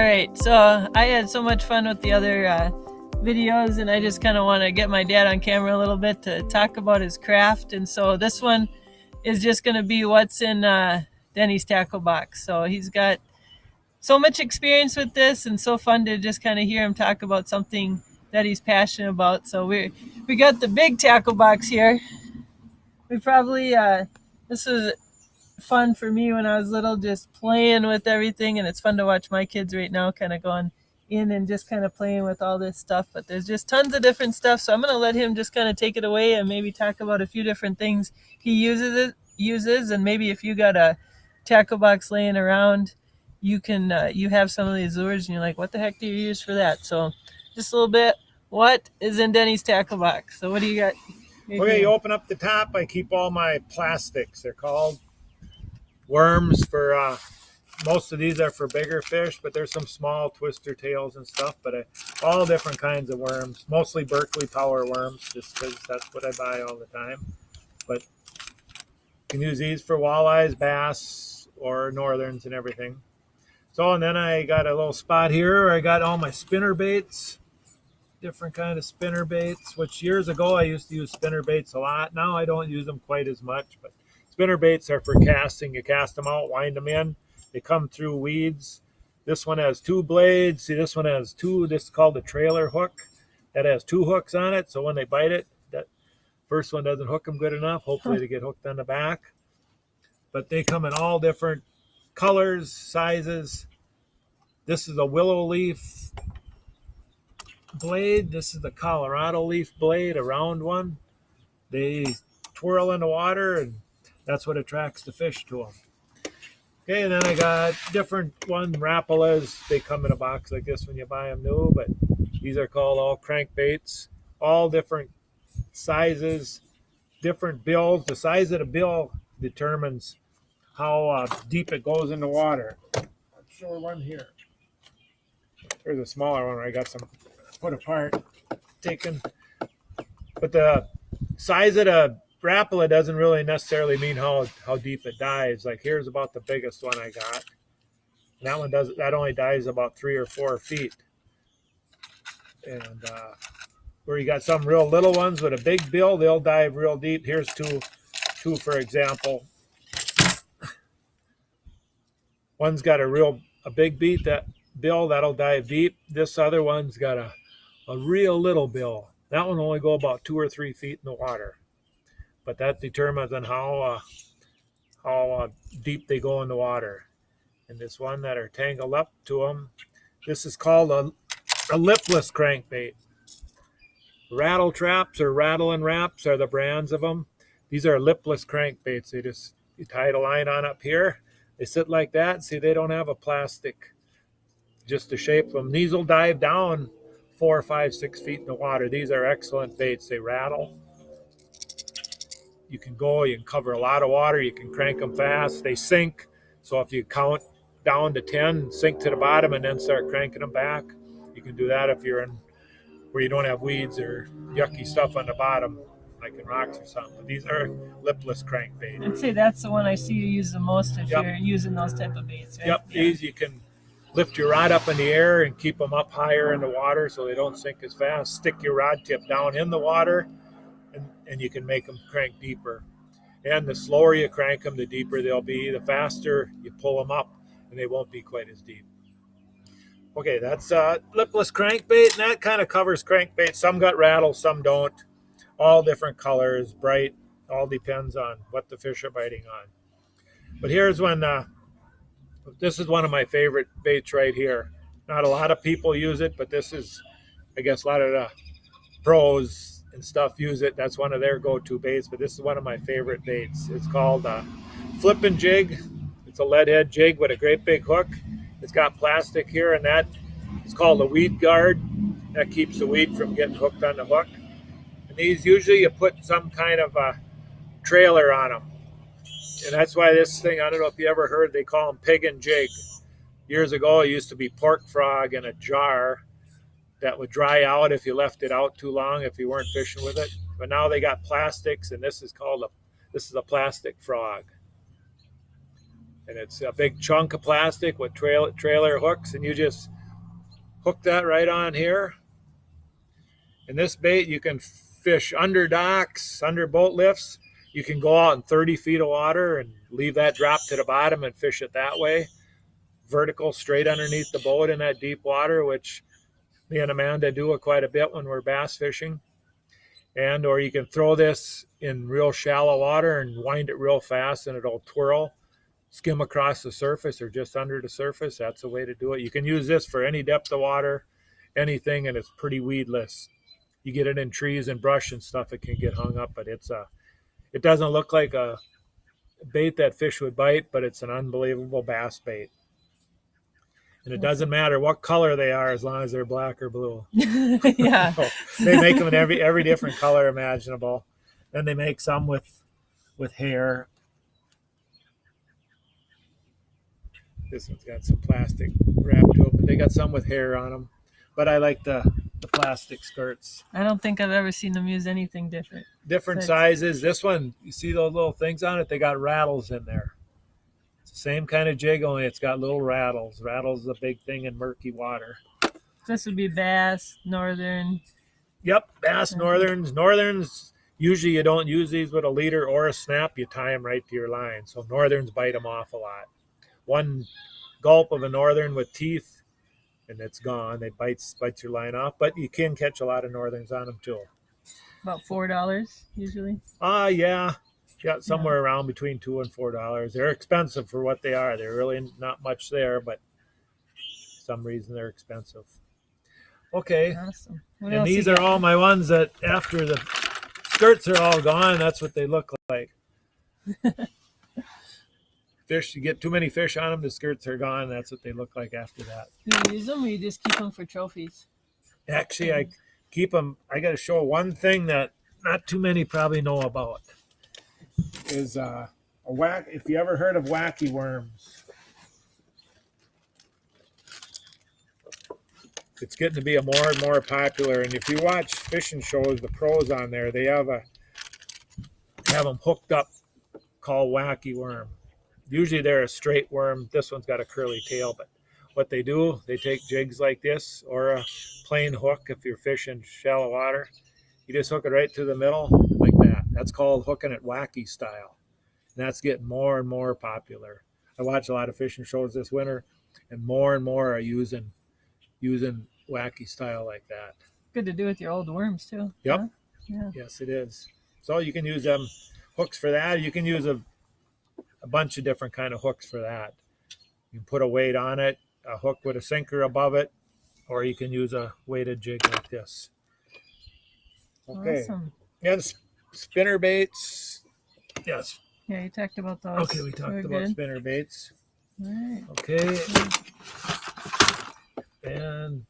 right, so I had so much fun with the other videos, and I just kind of want to get my dad on camera a little bit to talk about his craft. And so this one is just going to be what's in Denny's tackle box. So he's got so much experience with this, and so fun to just kind of hear him talk about something that he's passionate about. So we got the big tackle box here. We probably this was fun for me when I was little, just playing with everything, and it's fun to watch my kids right now kind of going in and just kind of playing with all this stuff. But there's just tons of different stuff, so I'm going to let him just kind of take it away and maybe talk about a few different things he uses, and maybe if you got a tackle box laying around, you can you have some of these lures and you're like, what the heck do you use for that? So just a little bit, what is in Denny's tackle box? So what do you got? Okay, you open up the top. I keep all my plastics. They're called worms. For most of these are for bigger fish, but there's some small twister tails and stuff. But all different kinds of worms, mostly Berkeley power worms, just because that's what I buy all the time. But you can use these for walleyes, bass, or northerns and everything. So, and then I got a little spot here where I got all my spinner baits, different kind of spinner baits, which years ago I used to use spinner baits a lot. Now I don't use them quite as much, but spinner baits are for casting. You cast them out, wind them in. They come through weeds. This one has 2 blades. See, this one has 2. This is called a trailer hook. That has 2 hooks on it. So when they bite it, that first one doesn't hook them good enough. Hopefully they get hooked on the back. But they come in all different colors, sizes. This is a willow leaf blade. This is the Colorado leaf blade, a round one. They twirl in the water, and that's what attracts the fish to them. Okay, and then I got different one Rapalas. They come in a box like this when you buy them new, but these are called all crankbaits. All different sizes, different bills. The size of the bill determines how deep it goes in the water. I'll show one here. There's a smaller one where I got some put apart, taken. But the size of the Rapala doesn't really necessarily mean how deep it dives. Like here's about the biggest one I got. And that one that only dives about 3 or 4 feet. And where you got some real little ones with a big bill, they'll dive real deep. Here's two for example. One's got a big bill that'll dive deep. This other one's got a real little bill. That one will only go about 2 or 3 feet in the water. But that determines on how deep they go in the water. And this one that are tangled up to them, this is called a lipless crankbait. Rattle traps or rattle and wraps are the brands of them. These are lipless crankbaits. You tie a line on up here. They sit like that. See, they don't have a plastic just to shape them. These will dive down 4, 5, 6 feet in the water. These are excellent baits. They rattle. You can cover a lot of water. You can crank them fast. They sink. So if you count down to 10, sink to the bottom, and then start cranking them back. You can do that if you're in where you don't have weeds or yucky stuff on the bottom, like in rocks or something. But these are lipless crankbait. I'd say that's the one I see you use the most if you're using those type of baits, right? Yep. Yeah. These you can lift your rod up in the air and keep them up higher in the water so they don't sink as fast. Stick your rod tip down in the water, and you can make them crank deeper. And the slower you crank them, the deeper they'll be. The faster you pull them up, and they won't be quite as deep. Okay, that's lipless crankbait, and that kind of covers crankbait. Some got rattles, some don't. All different colors, bright. All depends on what the fish are biting on. But here's when this is one of my favorite baits right here. Not a lot of people use it, but this is, I guess, a lot of the pros and stuff use it. That's one of their go-to baits, but this is one of my favorite baits. It's called flipping jig. It's a lead head jig with a great big hook. It's got plastic here, and that it's called a weed guard. That keeps the weed from getting hooked on the hook. And these usually you put some kind of a trailer on them. And that's why this thing, I don't know if you ever heard, they call them pig and jig. Years ago, it used to be pork frog in a jar that would dry out if you left it out too long, if you weren't fishing with it. But now they got plastics, and this is a plastic frog. and it's a big chunk of plastic with trailer hooks, and you just hook that right on here. And this bait you can fish under docks, under boat lifts. You can go out in 30 feet of water and leave that drop to the bottom and fish it that way, vertical, straight underneath the boat in that deep water, which me and Amanda do it quite a bit when we're bass fishing. And or you can throw this in real shallow water and wind it real fast and it'll twirl, skim across the surface or just under the surface. That's the way to do it. You can use this for any depth of water, anything, and it's pretty weedless. You get it in trees and brush and stuff, it can get hung up, but it doesn't look like a bait that fish would bite, but it's an unbelievable bass bait. And it doesn't matter what color they are as long as they're black or blue. Yeah. So they make them in every different color imaginable. Then they make some with hair. This one's got some plastic wrapped to it, but they got some with hair on them. But I like the plastic skirts. I don't think I've ever seen them use anything different. Different sizes. This one, you see those little things on it? They got rattles in there. It's the same kind of jig, only it's got little rattles. Rattles is a big thing in murky water. This would be bass, northern. Yep, bass, northerns. Northerns, usually you don't use these with a leader or a snap. You tie them right to your line. So northerns bite them off a lot. One gulp of a northern with teeth, and it's gone. They bites your line off, but you can catch a lot of northerns on them too. About $4 usually. Yeah, somewhere around between $2 and $4. They're expensive for what they are. They're really not much there, but for some reason they're expensive. Okay, Awesome. and these are all my ones that after the skirts are all gone, that's what they look like. Fish, you get too many fish on them, the skirts are gone. That's what they look like after that. Do you use them or you just keep them for trophies? Actually, I keep them. I got to show one thing that not too many probably know about. Is if you ever heard of wacky worms. It's getting to be a more and more popular. And if you watch fishing shows, the pros on there, they have them hooked up called wacky worm. Usually they're a straight worm. This one's got a curly tail, but what they do, they take jigs like this or a plain hook if you're fishing shallow water. You just hook it right to the middle like that. That's called hooking it wacky style. And that's getting more and more popular. I watch a lot of fishing shows this winter, and more are using wacky style like that. Good to do with your old worms too. Yep. Huh? Yeah. Yes, it is. So you can use them hooks for that. You can use a bunch of different kind of hooks for that. You can put a weight on it, a hook with a sinker above it, or you can use a weighted jig like this. Okay. Awesome. And spinner baits. Yes. Yeah, you talked about those. Okay, we talked about spinner baits. All right. Okay. And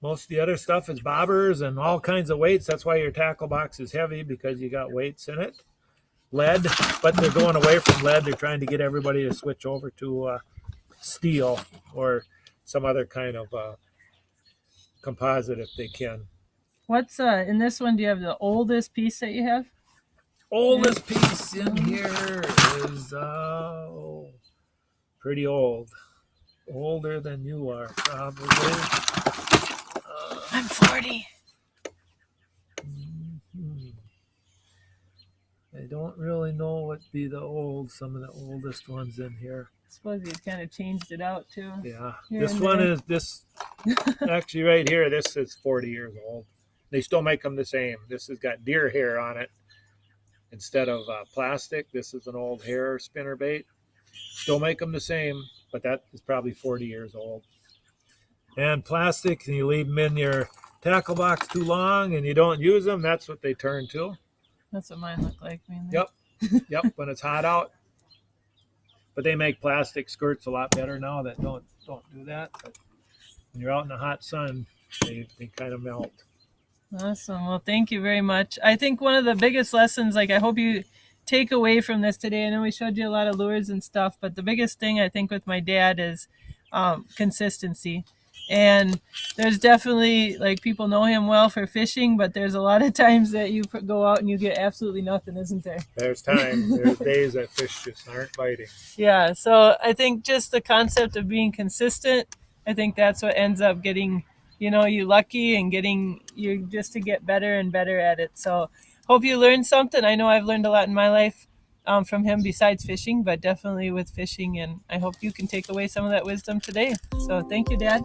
most of the other stuff is bobbers and all kinds of weights. That's why your tackle box is heavy, because you got weights in it. Lead, but they're going away from lead. They're trying to get everybody to switch over to steel or some other kind of composite if they can. What's in this one? Do you have the oldest piece that you have? Oldest piece in here is pretty old. Older than you are, probably. I'm 40. I don't really know what be some of the oldest ones in here. I suppose you kind of changed it out too. Yeah, Here this one is actually right here. This is 40 years old. They still make them the same. This has got deer hair on it instead of plastic. This is an old hair spinner bait. Still make them the same, but that is probably 40 years old. And plastic, and you leave them in your tackle box too long and you don't use them, that's what they turn to. That's what mine look like mainly. Yep, when it's hot out. But they make plastic skirts a lot better now that don't do that. But when you're out in the hot sun, they kind of melt. Awesome. Well, thank you very much. I think one of the biggest lessons, I hope you take away from this today, I know we showed you a lot of lures and stuff, but the biggest thing I think with my dad is consistency. And there's definitely, like, people know him well for fishing, but there's a lot of times that you go out and you get absolutely nothing, isn't there? There's days that fish just aren't biting. Yeah, so I think just the concept of being consistent, I think that's what ends up getting, you lucky and getting you just to get better and better at it. So hope you learned something. I know I've learned a lot in my life from him besides fishing, but definitely with fishing. And I hope you can take away some of that wisdom today. So thank you, Dad.